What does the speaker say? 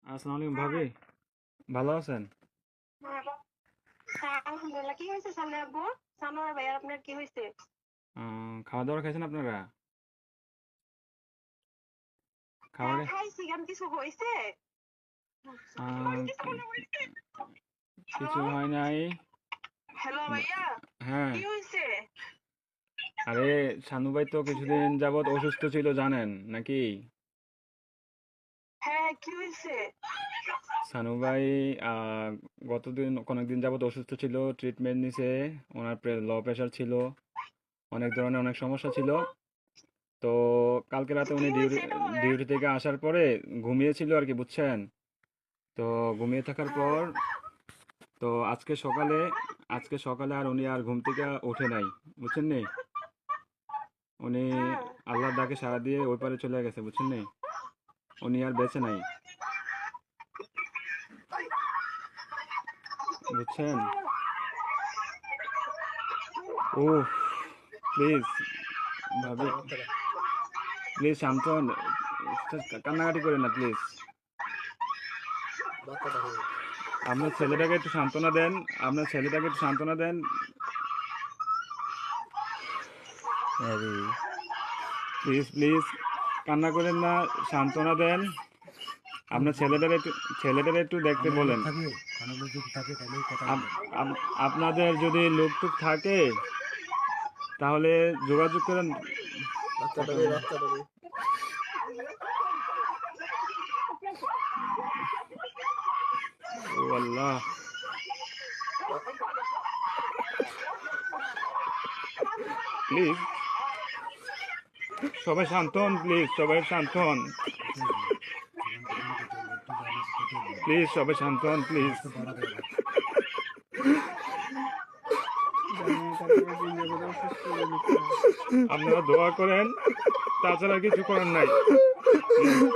আসসালামু আলাইকুম ভাবি, ভালো আছেন? হ্যাঁ, আলহামদুলিল্লাহ। কি হয়েছে সামনে আব্বু? সানোয়ার ভাই আর আপনার কি হয়েছে? খাওয়া দাওয়া খাইছেন আপনারা? খাবার হ্যাঁ, খাইছি। কেন কিছু হয়েছে? আহ, কি- হ্যালো, কিছু হয় নাই। হ্যালো ভাইয়া, হ্যাঁ, কি হয়েছে? আরে শানু ভাই তো কিছুদিন যাবত অসুস্থ ছিল জানেন নাকি? হ্যাঁ, কি হয়েছে? শানু ভাই আহ, অনেকদিন যাবত অসুস্থ ছিল, ট্রিটমেন্ট নিছে। ওনার লো প্রেশার ছিল, অনেক ধরনের অনেক সমস্যা ছিল। তো কালকে রাতে উনি কি হয়েছে এটা বলেন? ডিউটি থেকে আসার পরে ঘুমিয়েছিল আর কি, বুঝছেন? তো ঘুমিয়ে থাকার হ্যাঁ, পর তো আজকে সকালে আর উনি আর ঘুম থেকে ওঠে নাই, বুঝছেন নি? উনি হ্যাঁ। আল্লাহর ডাকে সাড়া দিয়ে ওই পারে চলে গেছে, বুঝছেন নি? উনি আর বেঁচে নাই, বুঝছেন? উফ, প্লিজ ভাবি, প্লিজ শান্ত হন। কান্নাকাটি করেন না প্লিজ। আপনার ছেলেটাকে একটু সান্ত্বনা দেন। আপনার ছেলেটাকে একটু সান্ত্বনা দেন। আরে প্লিজ প্লিজ, কান্না করেন না, সান্ত্বনা দেন। আপনার ছেলেটার একটু দেখতে কোনো লোক বলেন। থাকে, কোনো লোক যদি থাকে তাহলেই কথা আপ- বলেন। আপনাদের যদি লোকটুক থাকে তাহলে যোগাযোগ করেন। কথা বাচ্চাটারে বলেন। বাচ্চাটারে ও আল্লাহ, প্লিজ সবাই শান্ত হন, প্লিজ সবাই শান্ত হন, কেটে দিন। জীবন যখন কেটে একটু জানিস কেটে দিন। প্লিজ সবাই শান্ত হন, প্লিজ। কষ্ট বাড়া দেয় না। আপনারা দোয়া করেন, তাছাড়া কিছু করার নাই। প্লিজ।